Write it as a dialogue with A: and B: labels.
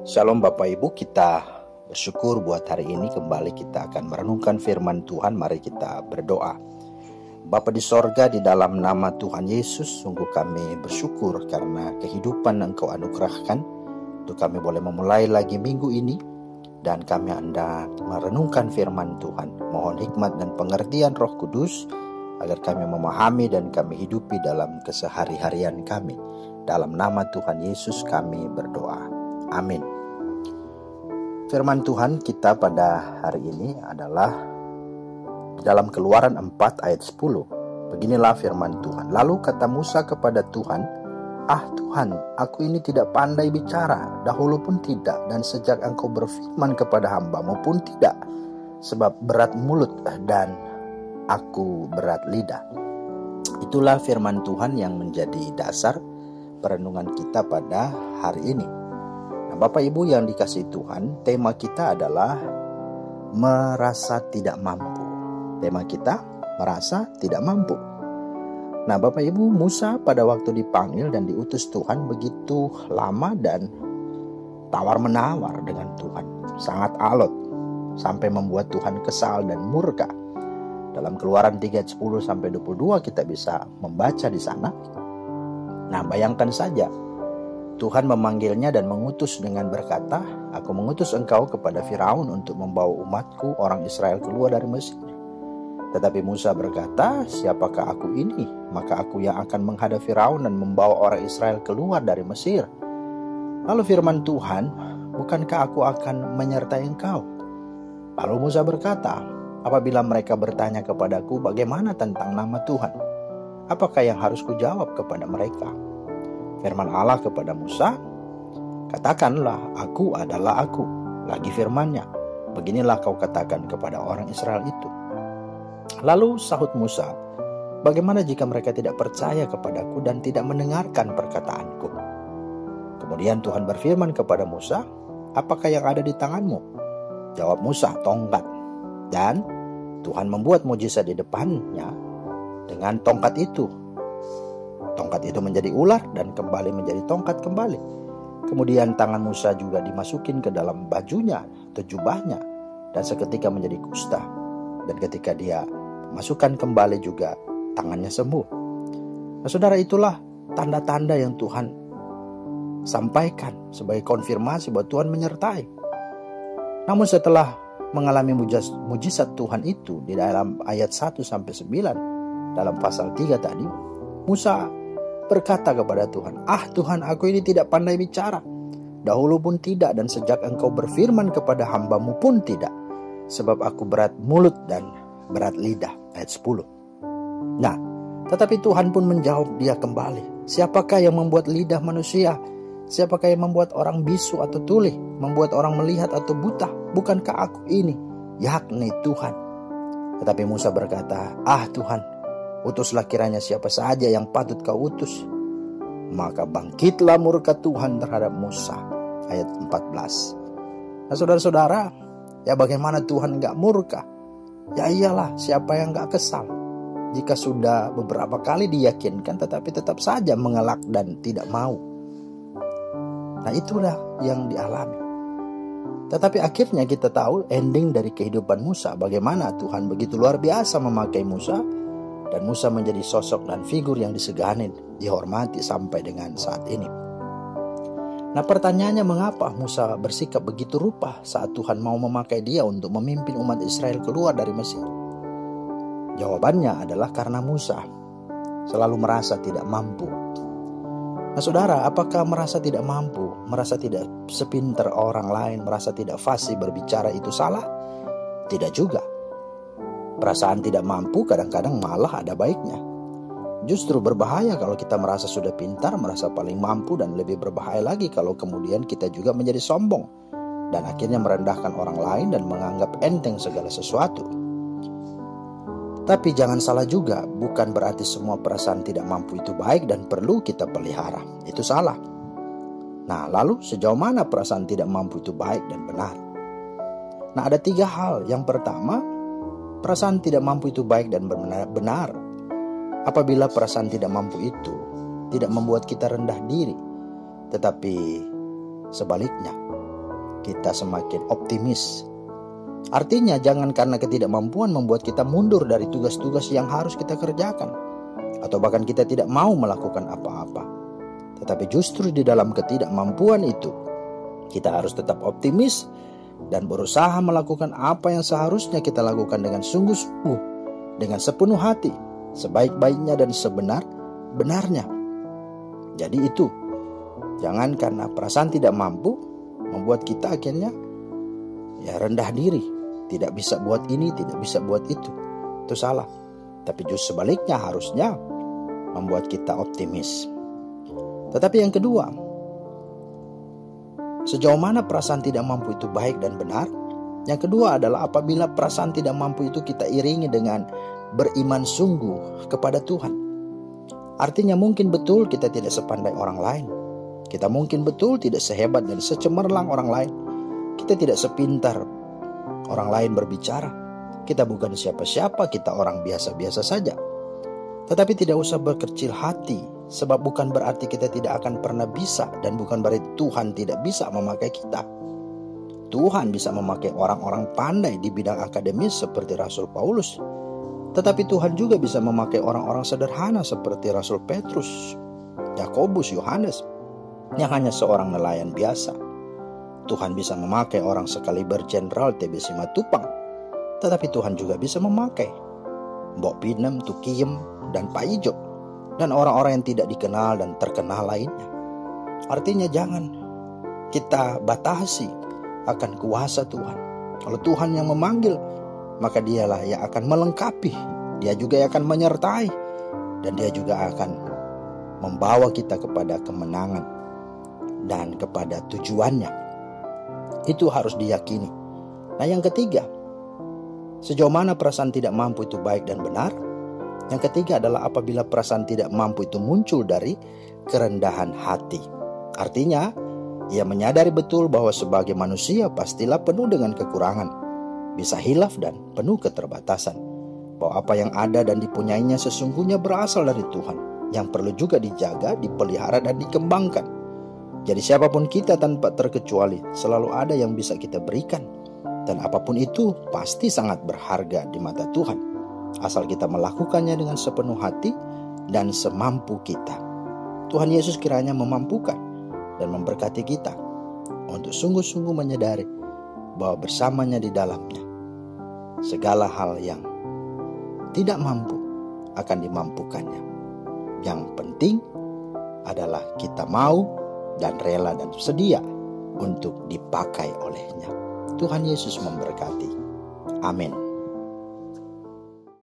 A: Shalom Bapak Ibu, kita bersyukur buat hari ini kembali kita akan merenungkan firman Tuhan. Mari kita berdoa. Bapa di sorga, di dalam nama Tuhan Yesus, sungguh kami bersyukur karena kehidupan Engkau anugerahkan untuk kami boleh memulai lagi minggu ini, dan kami hendak merenungkan firman Tuhan. Mohon hikmat dan pengertian Roh Kudus agar kami memahami dan kami hidupi dalam kesehari-harian kami. Dalam nama Tuhan Yesus kami berdoa. Amin. Firman Tuhan kita pada hari ini adalah dalam Keluaran 4 ayat 10. Beginilah firman Tuhan. Lalu kata Musa kepada Tuhan, "Ah Tuhan, aku ini tidak pandai bicara, dahulu pun tidak, dan sejak Engkau berfirman kepada hamba-Mu pun tidak, sebab berat mulut dan aku berat lidah." Itulah firman Tuhan yang menjadi dasar perenungan kita pada hari ini. Bapak Ibu yang dikasihi Tuhan, tema kita adalah merasa tidak mampu. Tema kita merasa tidak mampu. Nah Bapak Ibu, Musa pada waktu dipanggil dan diutus Tuhan begitu lama dan tawar-menawar dengan Tuhan. Sangat alot sampai membuat Tuhan kesal dan murka. Dalam Keluaran 3 ayat 10-22 kita bisa membaca di sana. Nah bayangkan saja, Tuhan memanggilnya dan mengutus dengan berkata, "Aku mengutus engkau kepada Firaun untuk membawa umatku orang Israel keluar dari Mesir." Tetapi Musa berkata, "Siapakah aku ini? Maka aku yang akan menghadap Firaun dan membawa orang Israel keluar dari Mesir." Lalu firman Tuhan, "Bukankah aku akan menyertai engkau?" Lalu Musa berkata, "Apabila mereka bertanya kepadaku bagaimana tentang nama Tuhan, apakah yang harus kujawab kepada mereka?" Firman Allah kepada Musa, "Katakanlah, aku adalah aku." Lagi firman-Nya, "Beginilah kau katakan kepada orang Israel itu." Lalu sahut Musa, "Bagaimana jika mereka tidak percaya kepadaku dan tidak mendengarkan perkataanku?" Kemudian Tuhan berfirman kepada Musa, "Apakah yang ada di tanganmu?" Jawab Musa, "Tongkat." Dan Tuhan membuat mujizat di depannya dengan tongkat itu. Tongkat itu menjadi ular dan kembali menjadi tongkat kembali. Kemudian tangan Musa juga dimasukin ke dalam bajunya atau jubahnya, dan seketika menjadi kusta. Dan ketika dia masukkan kembali juga tangannya sembuh. Nah saudara, itulah tanda-tanda yang Tuhan sampaikan sebagai konfirmasi bahwa Tuhan menyertai. Namun setelah mengalami mujizat Tuhan itu di dalam ayat 1-9 dalam pasal 3 tadi, Musa berkata kepada Tuhan, "Ah Tuhan, aku ini tidak pandai bicara, dahulu pun tidak, dan sejak Engkau berfirman kepada hamba-Mu pun tidak, sebab aku berat mulut dan berat lidah." Ayat 10. Nah, tetapi Tuhan pun menjawab dia kembali, "Siapakah yang membuat lidah manusia? Siapakah yang membuat orang bisu atau tuli, membuat orang melihat atau buta? Bukankah aku ini, yakni Tuhan?" Tetapi Musa berkata, "Ah Tuhan, utuslah kiranya siapa saja yang patut kau utus." Maka bangkitlah murka Tuhan terhadap Musa. Ayat 14. Nah saudara-saudara, ya bagaimana Tuhan gak murka? Ya iyalah, siapa yang gak kesal jika sudah beberapa kali diyakinkan tetapi tetap saja mengelak dan tidak mau. Nah itulah yang dialami. Tetapi akhirnya kita tahu ending dari kehidupan Musa, bagaimana Tuhan begitu luar biasa memakai Musa. Dan Musa menjadi sosok dan figur yang disegani, dihormati sampai dengan saat ini. Nah pertanyaannya, mengapa Musa bersikap begitu rupa saat Tuhan mau memakai dia untuk memimpin umat Israel keluar dari Mesir? Jawabannya adalah karena Musa selalu merasa tidak mampu. Nah saudara, apakah merasa tidak mampu, merasa tidak sepintar orang lain, merasa tidak fasih berbicara itu salah? Tidak juga. Perasaan tidak mampu kadang-kadang malah ada baiknya. Justru berbahaya kalau kita merasa sudah pintar, merasa paling mampu, dan lebih berbahaya lagi kalau kemudian kita juga menjadi sombong dan akhirnya merendahkan orang lain dan menganggap enteng segala sesuatu. Tapi jangan salah juga, bukan berarti semua perasaan tidak mampu itu baik dan perlu kita pelihara. Itu salah. Nah, lalu sejauh mana perasaan tidak mampu itu baik dan benar? Nah, ada 3 hal. Yang pertama, perasaan tidak mampu itu baik dan benar apabila perasaan tidak mampu itu tidak membuat kita rendah diri, tetapi sebaliknya kita semakin optimis. Artinya jangan karena ketidakmampuan membuat kita mundur dari tugas-tugas yang harus kita kerjakan, atau bahkan kita tidak mau melakukan apa-apa. Tetapi justru di dalam ketidakmampuan itu, kita harus tetap optimis dan berusaha melakukan apa yang seharusnya kita lakukan dengan sungguh-sungguh, dengan sepenuh hati, sebaik-baiknya dan sebenar-benarnya. Jadi itu, jangan karena perasaan tidak mampu membuat kita akhirnya rendah diri, tidak bisa buat ini, tidak bisa buat itu. Itu salah. Tapi justru sebaliknya harusnya membuat kita optimis. Tetapi yang kedua, sejauh mana perasaan tidak mampu itu baik dan benar? Yang kedua adalah apabila perasaan tidak mampu itu kita iringi dengan beriman sungguh kepada Tuhan. Artinya mungkin betul kita tidak sepandai orang lain. Kita mungkin betul tidak sehebat dan secemerlang orang lain. Kita tidak sepintar orang lain berbicara. Kita bukan siapa-siapa, kita orang biasa-biasa saja. Tetapi tidak usah berkecil hati, sebab bukan berarti kita tidak akan pernah bisa, dan bukan berarti Tuhan tidak bisa memakai kita. Tuhan bisa memakai orang-orang pandai di bidang akademis seperti Rasul Paulus. Tetapi Tuhan juga bisa memakai orang-orang sederhana seperti Rasul Petrus, Yakobus, Yohanes, yang hanya seorang nelayan biasa. Tuhan bisa memakai orang sekaliber Jenderal TB Simatupang. Tetapi Tuhan juga bisa memakai Mbok Pinem, Tukiem, dan Pak Ijo, dan orang-orang yang tidak dikenal dan terkenal lainnya. Artinya jangan kita batasi akan kuasa Tuhan. Kalau Tuhan yang memanggil, maka dialah yang akan melengkapi. Dia juga yang akan menyertai, dan dia juga akan membawa kita kepada kemenangan dan kepada tujuannya. Itu harus diyakini. Nah, yang ketiga, sejauh mana perasaan tidak mampu itu baik dan benar? Yang ketiga adalah apabila perasaan tidak mampu itu muncul dari kerendahan hati. Artinya, ia menyadari betul bahwa sebagai manusia pastilah penuh dengan kekurangan, bisa hilaf dan penuh keterbatasan. Bahwa apa yang ada dan dipunyainya sesungguhnya berasal dari Tuhan, yang perlu juga dijaga, dipelihara, dan dikembangkan. Jadi siapapun kita tanpa terkecuali, selalu ada yang bisa kita berikan. Dan apapun itu pasti sangat berharga di mata Tuhan, asal kita melakukannya dengan sepenuh hati dan semampu kita. Tuhan Yesus kiranya memampukan dan memberkati kita untuk sungguh-sungguh menyadari bahwa bersamanya di dalamnya segala hal yang tidak mampu akan dimampukannya. Yang penting adalah kita mau dan rela dan sedia untuk dipakai olehnya. Tuhan Yesus memberkati. Amin.